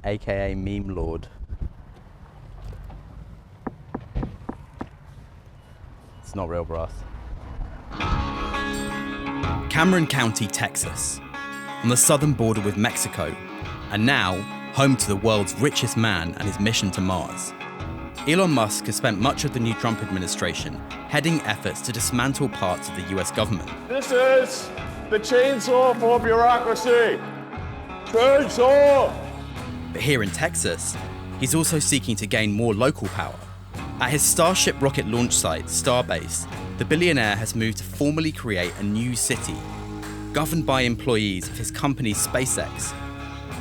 aka Meme Lord. It's not real brass. Cameron County, Texas, on the southern border with Mexico, and now home to the world's richest man and his mission to Mars. Elon Musk has spent much of the new Trump administration heading efforts to dismantle parts of the US government. This is the chainsaw for bureaucracy. Chainsaw! But here in Texas, he's also seeking to gain more local power. At his Starship rocket launch site, Starbase, the billionaire has moved to formally create a new city, governed by employees of his company SpaceX,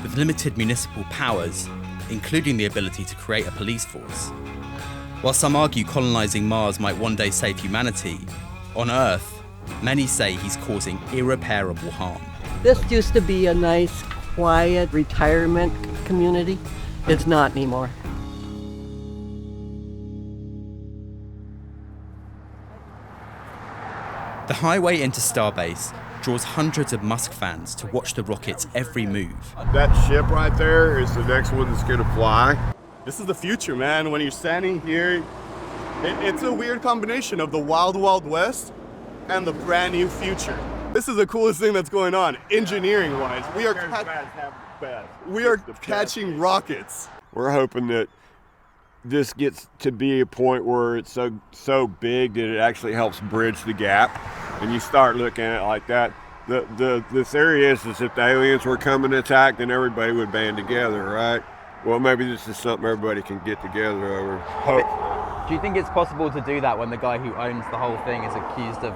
with limited municipal powers, including the ability to create a police force. While some argue colonizing Mars might one day save humanity, on Earth, many say he's causing irreparable harm. This used to be a nice, quiet retirement community. It's not anymore. The highway into Starbase draws hundreds of Musk fans to watch the rocket's every move. That ship right there is the next one that's gonna fly. This is the future, man. When you're standing here, it's a weird combination of the wild, wild west and the brand new future. This is the coolest thing that's going on, engineering-wise. We are catching rockets. We're hoping that this gets to be a point where it's so big that it actually helps bridge the gap, and you start looking at it like that. The theory is if the aliens were coming to attack, then everybody would band together, right? Well, maybe this is something everybody can get together over. Hope. Do you think it's possible to do that when the guy who owns the whole thing is accused of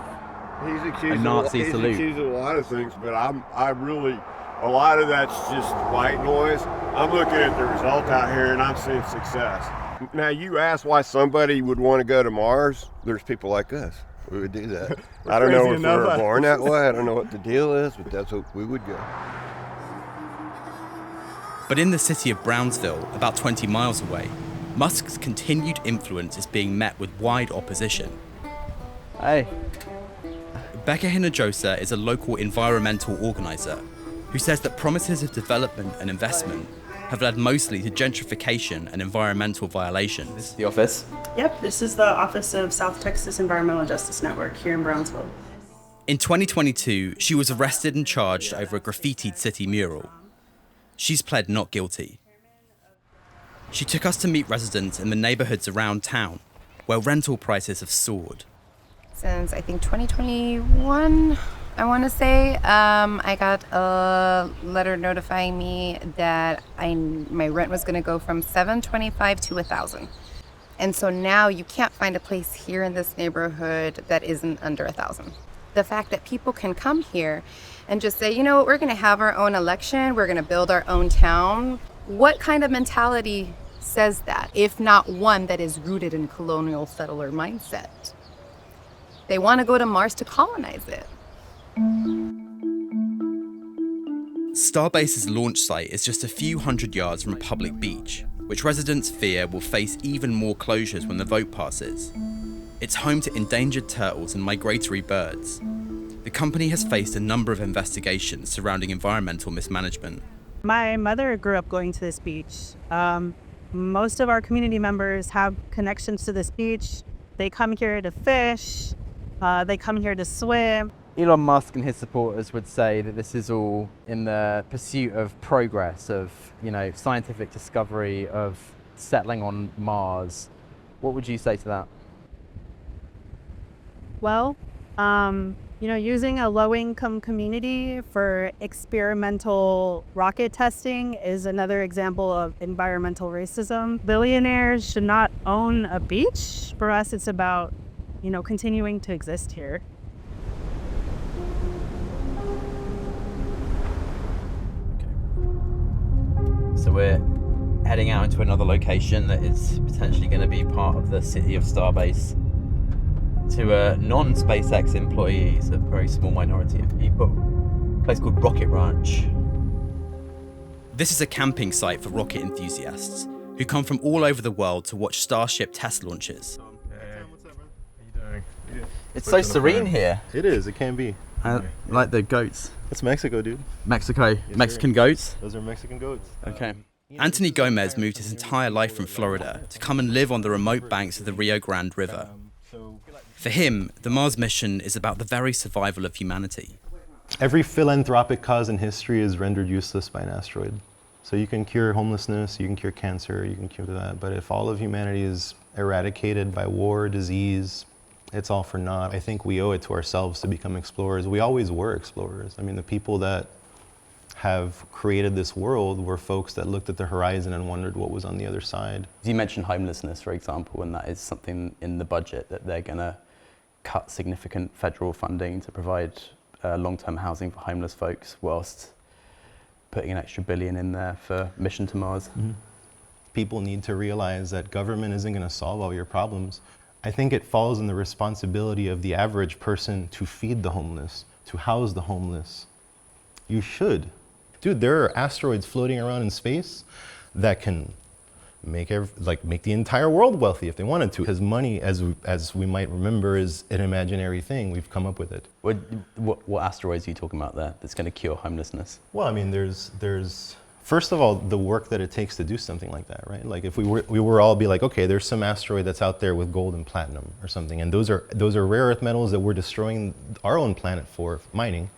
a Nazi salute? He's accused of a lot of things, but a lot of that's just white noise. I'm looking at the result out here and I'm seeing success. Now, you ask why somebody would want to go to Mars. There's people like us who would do that. I don't know if we were born that way. I don't know what the deal is, but that's what we would go. But in the city of Brownsville, about 20 miles away, Musk's continued influence is being met with wide opposition. Hey. Bekah Hinojosa is a local environmental organizer who says that promises of development and investment have led mostly to gentrification and environmental violations. This is the office? Yep, this is the office of South Texas Environmental Justice Network here in Brownsville. In 2022, she was arrested and charged over a graffitied city mural. She's pled not guilty. She took us to meet residents in the neighborhoods around town, where rental prices have soared. Since I think 2021, I want to say, I got a letter notifying me that my rent was going to go from $725 to $1,000. And so now you can't find a place here in this neighborhood that isn't under $1,000. The fact that people can come here and just say, you know what, we're going to have our own election, we're going to build our own town. What kind of mentality says that, if not one that is rooted in colonial settler mindset? They want to go to Mars to colonize it. Starbase's launch site is just a few hundred yards from a public beach, which residents fear will face even more closures when the vote passes. It's home to endangered turtles and migratory birds. The company has faced a number of investigations surrounding environmental mismanagement. My mother grew up going to this beach. Most of our community members have connections to this beach. They come here to fish, they come here to swim. Elon Musk and his supporters would say that this is all in the pursuit of progress, of, scientific discovery, of settling on Mars. What would you say to that? Well, using a low-income community for experimental rocket testing is another example of environmental racism. Billionaires should not own a beach. For us, it's about, continuing to exist here. So we're heading out into another location that is potentially going to be part of the city of Starbase. To non-SpaceX employees, a very small minority of people. A place called Rocket Ranch. This is a camping site for rocket enthusiasts who come from all over the world to watch Starship test launches. Hey, what's up, man? How you doing? It's so serene here. It is, it can be. I like the goats. It's Mexico, dude. Mexico. Yes, Mexican sir. goats? Those are Mexican goats. Okay. Anthony Gomez moved his entire life from Florida to come and live on the remote banks of the Rio Grande River. For him, the Mars mission is about the very survival of humanity. Every philanthropic cause in history is rendered useless by an asteroid. So you can cure homelessness, you can cure cancer, you can cure that, but if all of humanity is eradicated by war, disease, it's all for naught. I think we owe it to ourselves to become explorers. We always were explorers. I mean, the people that have created this world were folks that looked at the horizon and wondered what was on the other side. You mentioned homelessness, for example, and that is something in the budget that they're going to cut significant federal funding to provide long-term housing for homeless folks, whilst putting an extra $1 billion in there for mission to Mars. Mm-hmm. People need to realize that government isn't going to solve all your problems. I think it falls in the responsibility of the average person to feed the homeless, to house the homeless. You should. Dude, there are asteroids floating around in space that can make the entire world wealthy if they wanted to. Because money, as we might remember, is an imaginary thing. We've come up with it. What asteroids are you talking about there that's going to cure homelessness? Well, I mean, there's first of all, the work that it takes to do something like that, right? Like if we were all be like, okay, there's some asteroid that's out there with gold and platinum or something, and those are rare earth metals that we're destroying our own planet for mining,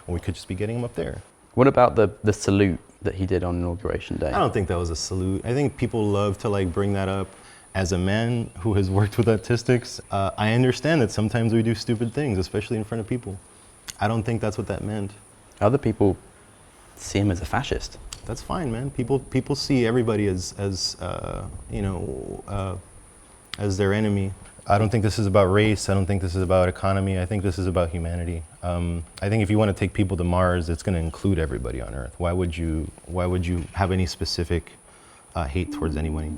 and we could just be getting them up there. What about the salute that he did on Inauguration Day? I don't think that was a salute. I think people love to bring that up. As a man who has worked with autistics, I understand that sometimes we do stupid things, especially in front of people. I don't think that's what that meant. Other people see him as a fascist. That's fine, man. People see everybody as their enemy. I don't think this is about race. I don't think this is about economy. I think this is about humanity. I think if you want to take people to Mars, it's going to include everybody on Earth. Why would you have any specific hate towards anybody?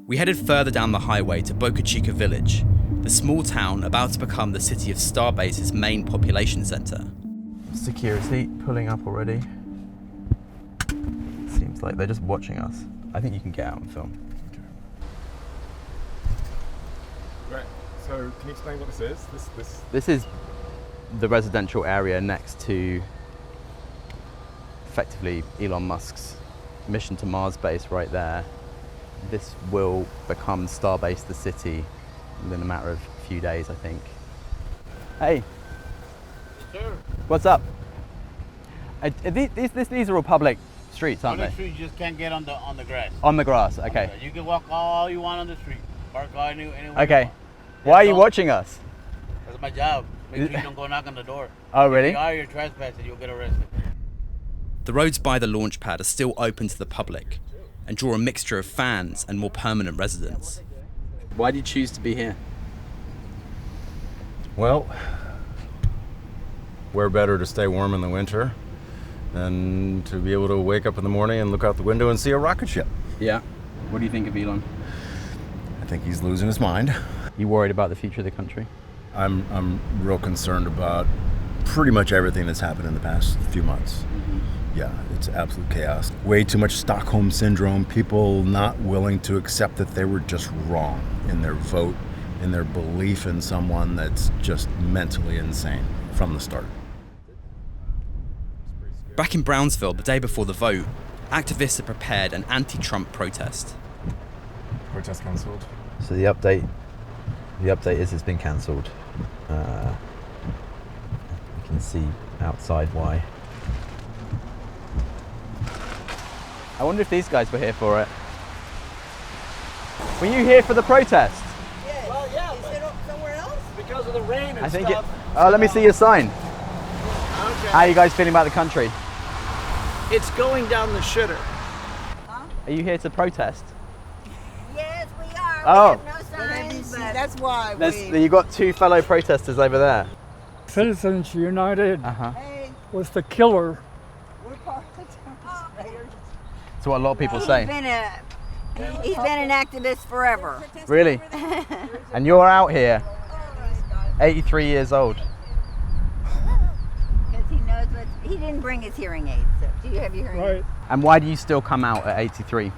We headed further down the highway to Boca Chica Village, the small town about to become the city of Starbase's main population center. Security pulling up already. Seems like they're just watching us. I think you can get out and film. Right, so can you explain what this is? This is the residential area next to effectively Elon Musk's mission to Mars base right there. This will become Starbase, the city, within a matter of a few days, I think. Hey. Yes, sir. What's up? These are all public streets, aren't On the they? street, you just can't get on the grass. On the grass, okay. You can walk all you want on the street. Park all anywhere you Okay. want. Why are you watching us? That's my job. Make sure you don't go knock on the door. Oh, really? If you are, you're trespassing, you'll get arrested. The roads by the launch pad are still open to the public and draw a mixture of fans and more permanent residents. Why did you choose to be here? Well, where better to stay warm in the winter than to be able to wake up in the morning and look out the window and see a rocket ship. Yeah. What do you think of Elon? I think he's losing his mind. You worried about the future of the country? I'm real concerned about pretty much everything that's happened in the past few months. Yeah, it's absolute chaos. Way too much Stockholm syndrome, people not willing to accept that they were just wrong in their vote, in their belief in someone that's just mentally insane from the start. Back in Brownsville, the day before the vote, activists had prepared an anti-Trump protest. Protest cancelled. So the update is it's been cancelled. You can see outside why. I wonder if these guys were here for it. Were you here for the protest? Yeah. Well, yeah. Is it somewhere else? Because of the rain and I think stuff. let me see your sign. Okay. How are you guys feeling about the country? It's going down the shitter. Are you here to protest? Yes, we are. Oh. We have no signs, but That's why You've got two fellow protesters over there. Citizens United hey, was the killer. we're part of the demonstrators. That's what a lot of people say. He's been an activist forever. Really? And you're out here, 83 years old. Because he knows what he didn't bring his hearing aids. So do you have your hearing aids? Right. And why do you still come out at 83?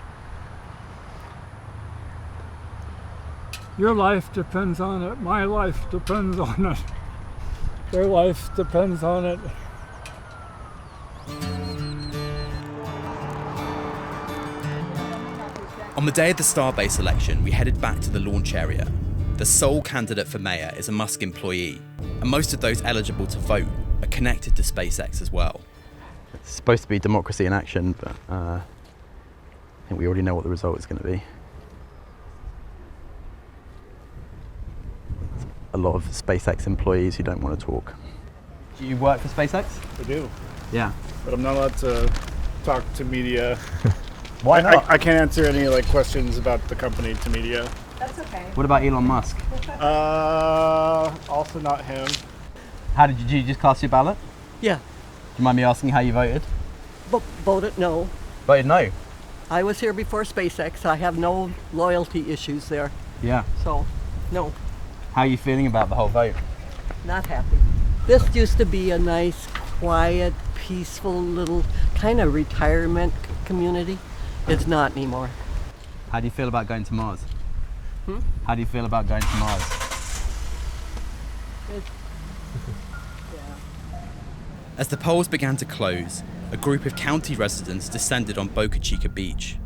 Your life depends on it. My life depends on it. Their life depends on it. On the day of the Starbase election, we headed back to the launch area. The sole candidate for mayor is a Musk employee, and most of those eligible to vote are connected to SpaceX as well. It's supposed to be democracy in action, but I think we already know what the result is going to be. A lot of SpaceX employees who don't want to talk. Do you work for SpaceX? I do. Yeah. But I'm not allowed to talk to media. Why not? I can't answer any questions about the company to media. That's okay. What about Elon Musk? Also not him. How did you just cast your ballot? Yeah. Do you mind me asking how you voted? Voted no. Voted no? I was here before SpaceX. I have no loyalty issues there. Yeah. So, no. How are you feeling about the whole vote? Not happy. This used to be a nice, quiet, peaceful little kind of retirement community. It's not anymore. How do you feel about going to Mars? Hmm? How do you feel about going to Mars? As the polls began to close, a group of county residents descended on Boca Chica Beach.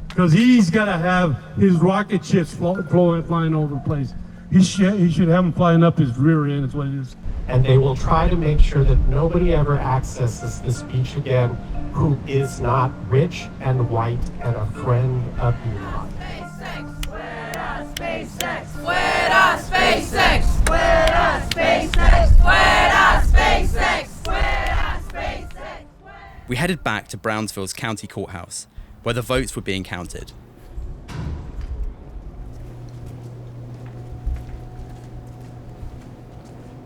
Because he's got to have his rocket ships flying over the place. He should have them flying up his rear end, is what it is. And they will try to make sure that nobody ever accesses this beach again who is not rich and white and a friend of Elon. SpaceX, fuera SpaceX, fuera SpaceX, fuera SpaceX, fuera SpaceX. We headed back to Brownsville's county courthouse, where the votes were being counted.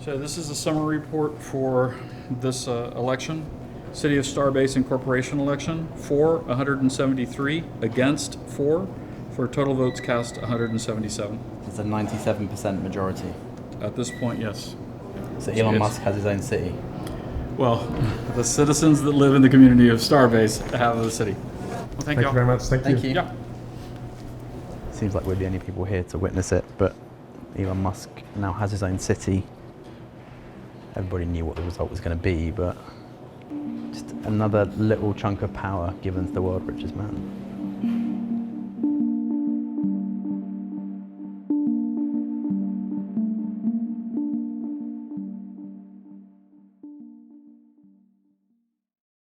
So this is a summary report for this election. City of Starbase Incorporation election, for 173, against 4, for total votes cast 177. It's a 97% majority. At this point, yes. So Elon Musk has his own city. Well, the citizens that live in the community of Starbase have the city. Well, thank you very much. Thank you. Yeah. Seems like we're the only people here to witness it, but Elon Musk now has his own city. Everybody knew what the result was going to be, but just another little chunk of power given to the world's richest man.